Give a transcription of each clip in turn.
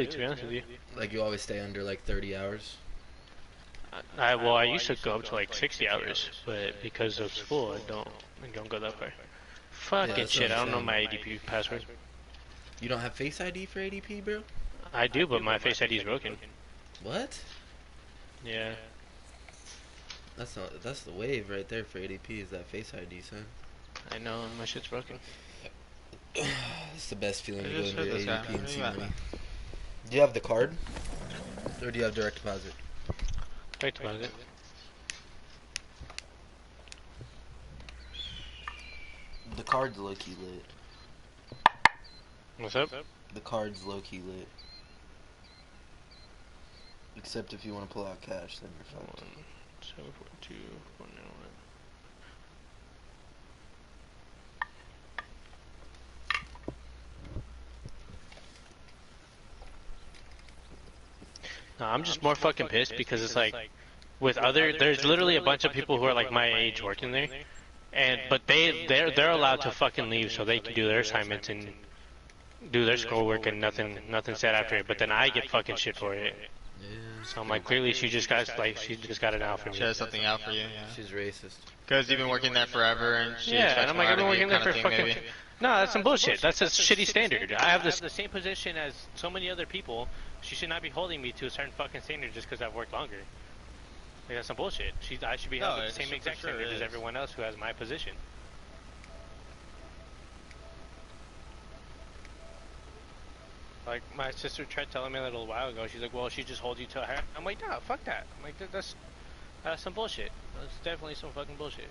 to be honest with you. Like you always stay under like 30 hours? Well, I used to go up to like 60 hours, but because of school, I don't go that far. Yeah, Fucking that's what shit, I'm I don't know saying. my ADP password. You don't have Face ID for ADP, bro? I do, but my Face ID is broken. What? Yeah. That's the wave right there for ADP is that Face ID, son. I know, my shit's broken. It's the best feeling I to go just into heard this guy. ADP and What do see you got? money. Do you have the card? Or do you have direct deposit? Direct deposit. The card's low-key lit. What's up? The card's low-key lit. Except if you want to pull out cash, then you're fucked. 742 491. No, I'm just more fucking pissed because it's like, there's literally a bunch of people who are like my age working there, but they're allowed to fucking leave so they can do their assignments and do their schoolwork and nothing said after it. But then I get fucking shit for it. Yeah. So I'm like, clearly she just got it out for me. She has something out for you, yeah. She's racist. Because you've been working there forever and she expects and I'm like, more I've been out of you working there kind for of fucking. thing, maybe. No, that's some bullshit. That's a shitty standard. I have the same position as so many other people. She should not be holding me to a certain fucking standard just because I've worked longer. Like, that's some bullshit. I should be held to the same exact standard as everyone else who has my position. Like, my sister tried telling me that a little while ago. She's like, well, she just holds you to her. I'm like, nah, fuck that. I'm like, that's some bullshit. That's definitely some fucking bullshit.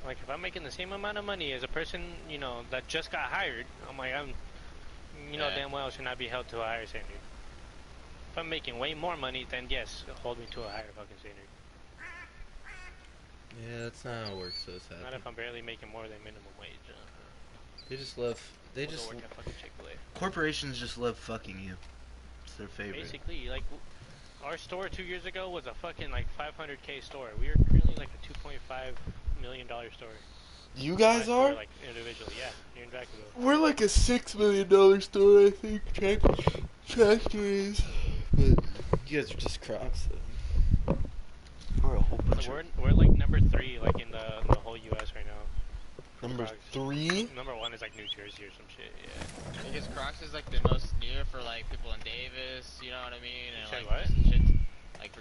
Like, if I'm making the same amount of money as a person, you know, that just got hired, I'm like, damn well should not be held to a higher standard. If I'm making way more money, then yes, hold me to a higher fucking standard. Yeah, that's not how it works, so it's happy. Not if I'm barely making more than minimum wage. They just love, work at fucking Chick-fil-A. corporations just love fucking you. It's their favorite. Basically, like, our store 2 years ago was a fucking, like, 500K store. We are currently, like, a $2.5 million store. You guys My are? store, like, individually, yeah, here in Jacksonville. We're like a $6 million store, I think. Tractor is. But you guys are just Crocs, though. We're a whole bunch of... We're like number 3, like, in the whole U.S. right now. Number Crocs. 3? Number 1 is like New Jersey or some shit, yeah. Because Crocs is like the most near for like people in Davis, you know what I mean? And Say like what? shit. Like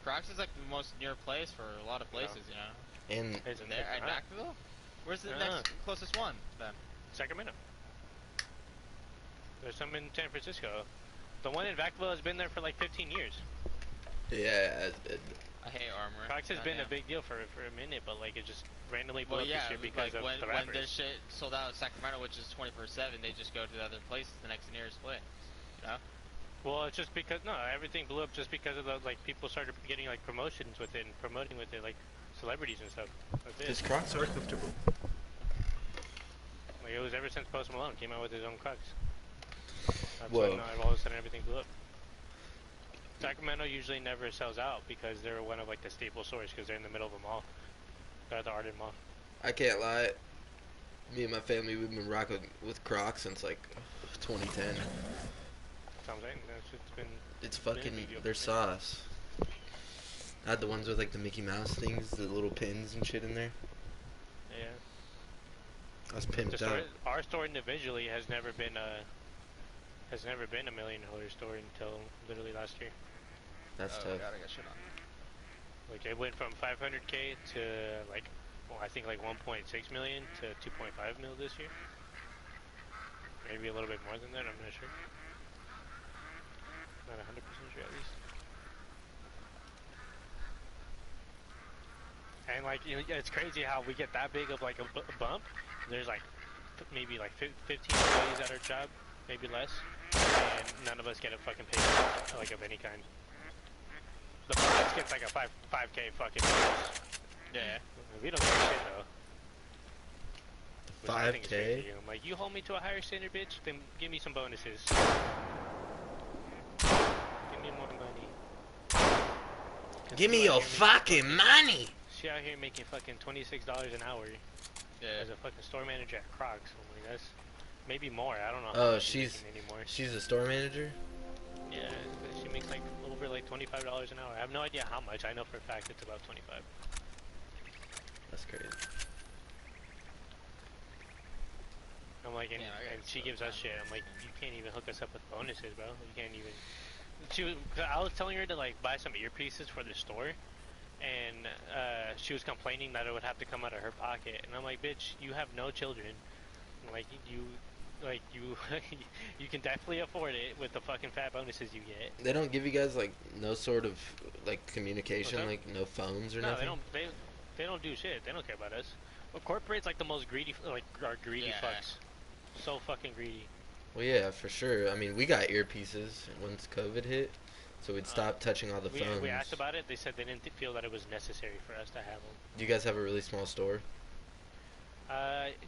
Crocs is like the most near place for a lot of places, you know. And It's There at Jacksonville? Where's the next closest one then? Sacramento. There's some in San Francisco. The one in Vacaville has been there for like 15 years. yeah, it's been... I hate Armor. Crocs has been a big deal for a minute, but like it just randomly blew Well, up yeah, this year because like of the when rappers. their shit sold out in Sacramento, which is 24/7, they just go to the other places, the next nearest place. You know? Well, it's just because everything blew up just because of the like people started getting like promotions with it and promoting with it, like celebrities and stuff. That's it. His Crocs are comfortable. Like it was ever since Post Malone came out with his own Crocs. That's Whoa. when all of a sudden everything blew up. Sacramento usually never sells out because they're one of like the staple stores because they're in the middle of a mall. They're at the Arden Mall. I can't lie. Me and my family, we've been rocking with Crocs since like 2010. That's what I'm saying. It's been. It's fucking, they're sauce. I had the ones with like the Mickey Mouse things, the little pins and shit in there. Yeah. I was pimped out. Our store individually has never been a $1 million store until literally last year. That's tough. God, I got shit on. Like it went from 500K to like, well, I think like 1.6 million to 2.5 mil this year. Maybe a little bit more than that. I'm not sure. Not 100% sure at least. And like, you know, it's crazy how we get that big of like a bump. There's like maybe like 15 employees at our job, maybe less, and none of us get a fucking pay like of any kind. The boss gets like a 5K fucking bonus. Yeah. We don't get shit though. 5K? I'm like, you hold me to a higher standard, bitch, then give me some bonuses. Give me more money. Give me your fucking money! She out here making fucking $26 an hour. Yeah. As a fucking store manager at Crocs. I'm like, maybe more. I don't know how Oh, much she's making anymore. she's a store manager. Yeah, she makes like over like $25 an hour. I have no idea how much. I know for a fact it's about 25. That's crazy. I'm like, and, Yeah, and she gives us shit. I'm like, you can't even hook us up with bonuses, bro. You can't even. I was telling her to like buy some earpieces for the store, and she was complaining that it would have to come out of her pocket. And I'm like, bitch, you have no children. Like you you can definitely afford it with the fucking fat bonuses you get. They don't give you guys like no sort of like communication, What's like no phones or No, nothing. they don't do shit. They don't care about us. Well, corporate's like the most greedy, like are greedy Yeah. fucks. So fucking greedy. Well, yeah, for sure. I mean, we got earpieces once COVID hit, so we'd stop touching all the phones. We asked about it. They said they didn't feel that it was necessary for us to have them. Do you guys have a really small store?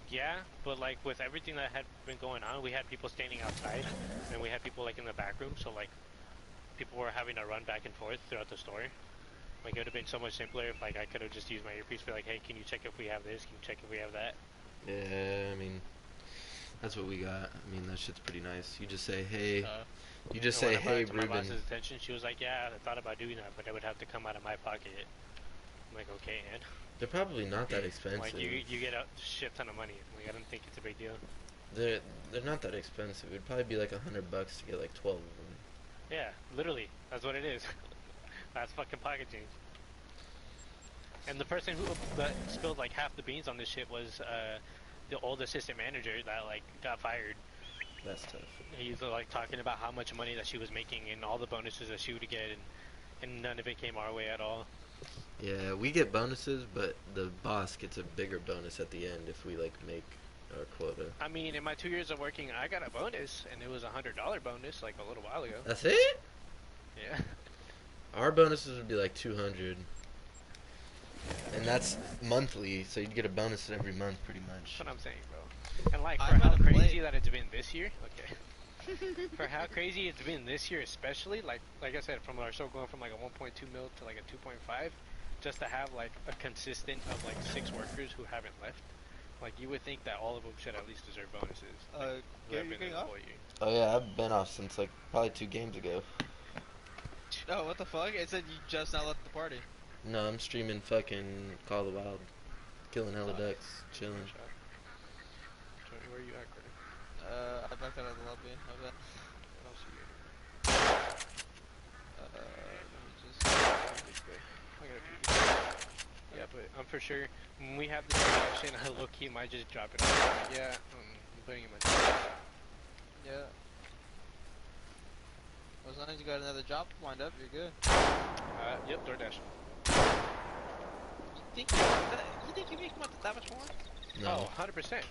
Yeah, but like with everything that had been going on, we had people standing outside, and we had people like in the back room. So like, people were having to run back and forth throughout the store. Like it would have been so much simpler if like I could have just used my earpiece. Be like, hey, can you check if we have this? Can you check if we have that? Yeah, I mean, that's what we got. I mean, that shit's pretty nice. You just say, hey, you just say, And when I brought hey, it to my Ruben. boss's attention, she was like, yeah, I thought about doing that, but it would have to come out of my pocket. I'm like, okay, and They're probably not that expensive. like you get a shit ton of money. Like I don't think it's a big deal. They're not that expensive. It'd probably be like $100 to get like 12 of them. Yeah, literally, that's what it is. That's fucking pocket change. And the person who that spilled like half the beans on this shit was the old assistant manager that like got fired. That's tough. He's like talking about how much money that she was making and all the bonuses that she would get, and none of it came our way at all. Yeah, we get bonuses, but the boss gets a bigger bonus at the end if we like make our quota. I mean, in my 2 years of working, I got a bonus, and it was $100 bonus like a little while ago. That's it? Yeah. Our bonuses would be like 200. And that's monthly, so you'd get a bonus every month pretty much. That's what I'm saying, bro. And like I for how haven't crazy played. that it's been this year, okay. For how crazy it's been this year, especially like I said, from our show going from like a 1.2 mil to like a 2.5, just to have like a consistent of like 6 workers who haven't left. Like you would think that all of them should at least deserve bonuses. Like, who have Gary, you been there getting the off? whole year. Oh yeah, I've been off since like probably 2 games ago. Oh, what the fuck? It said you just now left the party. No, I'm streaming fucking Call of the Wild. Killing hella ducks, chilling. Joey, where are you at, Carter? I backed out of the lobby. My bad. I don't see you. Let me just. I got a few. Yeah, but I'm for sure when we have this discussion, I low key might just drop it. Like, yeah, I'm putting in my. Yeah. As long as you got another job lined up, you're good. Yep, DoorDash. You think you make that much more? No. Oh, 100%.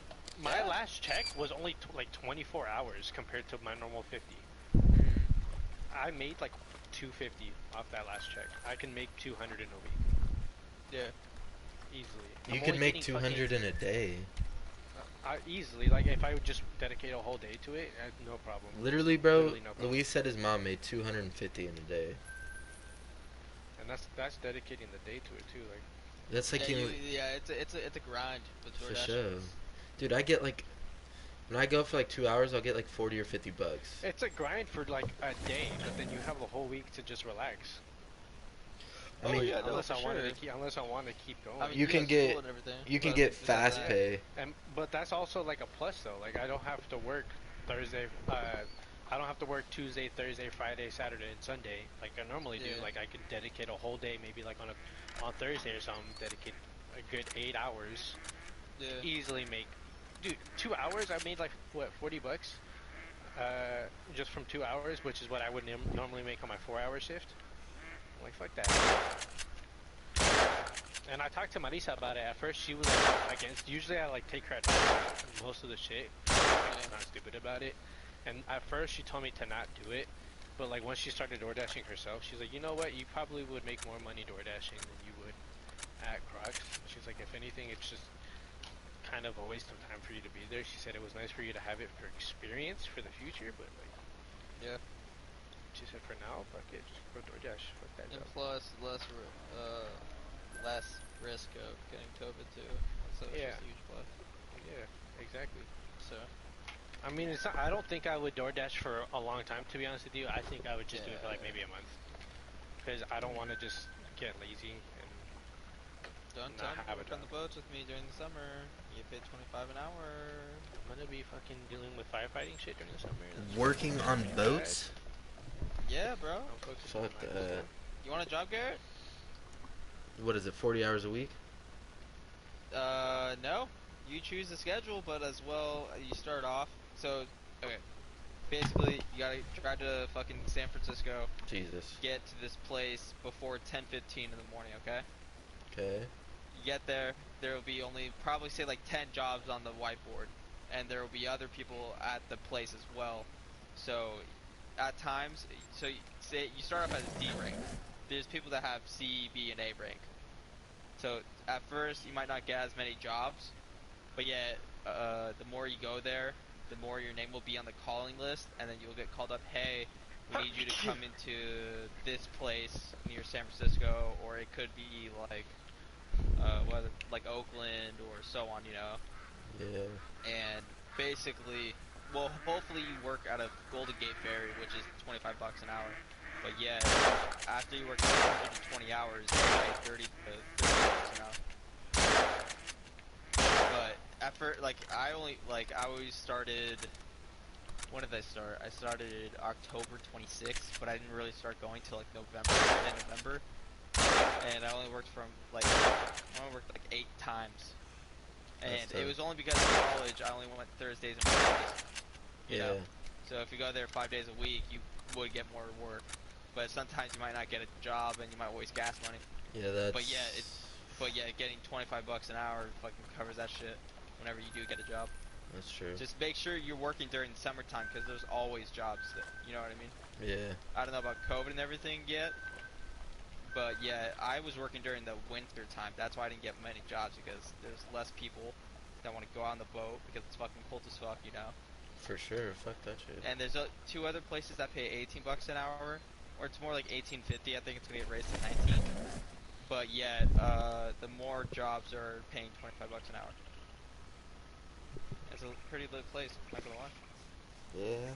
My Yeah. last check was only like 24 hours compared to my normal 50. I made like 250 off that last check. I can make 200 in a week. Yeah. Easily. You I'm could only make getting 200 in a day. easily, like if I would just dedicate a whole day to it, no problem. Literally, bro, Literally no problem. Luis said his mom made 250 in a day. And that's dedicating the day to it too. Like That's like it's a grind with for DoorDash. sure. Dude, I get like when I go for like 2 hours, I'll get like 40 or 50 bucks. it's a grind for like a day, but then you have a whole week to just relax. I mean, Unless I wanted to keep going. I mean, You can got get- school and everything, you can but get besides fast that- pay. But that's also like a plus though. Like I don't have to work Thursday. I don't have to work Tuesday, Thursday, Friday, Saturday, and Sunday like I normally do. Yeah. Like I could dedicate a whole day, maybe like on Thursday or something. Dedicate a good 8 hours. Yeah. Easily make, dude. 2 hours. I made like what, $40. Just from 2 hours, which is what I would normally make on my 4-hour shift. Like fuck that. And I talked to Marisa about it. At first, she was like against. Usually, I like take her advice on most of the shit. She's not stupid about it. And at first, she told me to not do it. But like once she started door dashing herself, she's like, you know what? You probably would make more money door dashing than you would at Crocs. She's like, if anything, it's just kind of a waste of time for you to be there. She said it was nice for you to have it for experience for the future, but like, Yeah. she said for now, fuck it, just go DoorDash. Fuck that And job. plus, less risk of getting COVID too. So it's Yeah. just a huge plus. Yeah, exactly. So. I mean, it's not, I don't think I would DoorDash for a long time, to be honest with you. I think I would just do it for like maybe a month. Because I don't want to just get lazy and Don't not time to have a work on job. the boats with me during the summer. You get paid 25 an hour. I'm gonna be fucking dealing with firefighting shit during the summer. That's Working on fucking boats? Yeah, bro. I'm focusing on Fuck my that. You want a job, Garrett? What is it, 40 hours a week? No. You choose the schedule, but as well, you start off. So, okay. Basically, you gotta drive to fucking San Francisco, Jesus. get to this place before 10:15 in the morning, okay? Okay. You get there, there will be only probably say like 10 jobs on the whiteboard, and there will be other people at the place as well. So, at times, so say you start off as D rank. There's people that have C, B, and A rank. So at first you might not get as many jobs, but yet the more you go there, the more your name will be on the calling list, and then you'll get called up. Hey, we need you to come into this place near San Francisco, or it could be like whether like Oakland or so on, you know. Yeah. And basically, well, hopefully you work out of Golden Gate Ferry, which is 25 bucks an hour. But yeah, after you work 100 to 20 hours, you pay 30 to 30 bucks an hour. But at first, like I always started. When did I start? I started October 26th, but I didn't really start going till like November, mid-November. And I only worked like 8 times. And it was only because in college I only went Thursdays and Fridays. You know? So if you go there 5 days a week, you would get more work. But sometimes you might not get a job and you might waste gas money. Yeah, that's... But yeah, getting 25 bucks an hour fucking covers that shit whenever you do get a job. That's true. Just make sure you're working during the summertime because there's always jobs that, you know what I mean? Yeah. I don't know about COVID and everything yet. But yeah, I was working during the winter time. That's why I didn't get many jobs, because there's less people that want to go on the boat because it's fucking cold as fuck, you know. For sure. Fuck that shit. And there's 2 other places that pay 18 bucks an hour, or it's more like 18.50. I think it's gonna get raised to 19. But yet, the more jobs are paying 25 bucks an hour. It's a pretty lit place, not gonna lie. Yeah.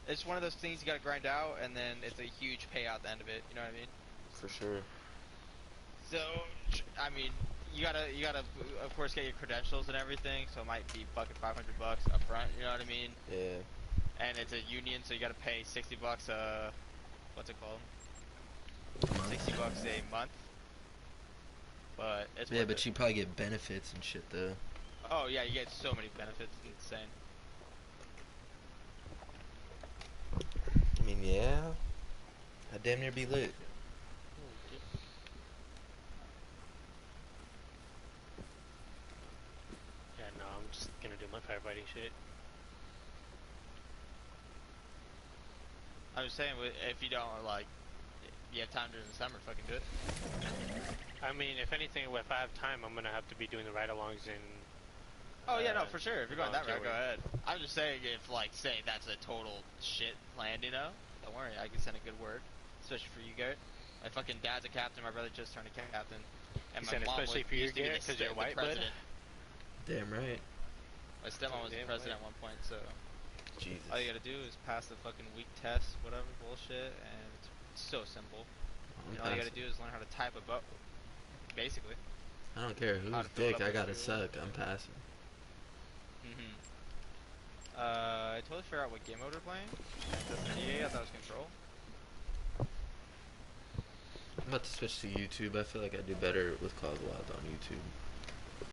It's one of those things you gotta grind out, and then it's a huge payout at the end of it. You know what I mean? For sure. So, I mean, you gotta, of course, get your credentials and everything. So it might be fucking 500 bucks up front. You know what I mean? Yeah. And it's a union, so you gotta pay 60 bucks. What's it called? 60 bucks a month. But it's Yeah, worth but it. you probably get benefits and shit though. Oh yeah, you get so many benefits. It's insane. I mean, yeah. I'd damn near be lit. Yeah, no, I'm just gonna do my firefighting shit. I'm just saying, if you don't like, you have time during the summer, fucking do it. I mean, if anything, if I have time, I'm gonna have to be doing the ride-alongs and. Oh yeah, no, for sure. If you're going that route, volunteer go work. ahead. I'm just saying, if like, say that's a total shit plan, you know, don't worry, I can send a good word, especially for you, Garrett. My fucking dad's a captain. My brother just turned a captain, and You my said mom especially for you, used to be Garrett, because you're the white, bud. president. Damn right. My stepmom was the Damn president right. at one point, so Jesus. all you gotta do is pass the fucking week test, whatever bullshit, and it's so simple. And all you gotta do is learn how to type a boat, basically. I don't care How who's to fill it dick, up I with gotta fuel. suck. I'm passing. I totally forgot what game mode we're playing. Yeah, I thought it was Control. I'm about to switch to YouTube. I feel like I do better with Call of the Wild on YouTube.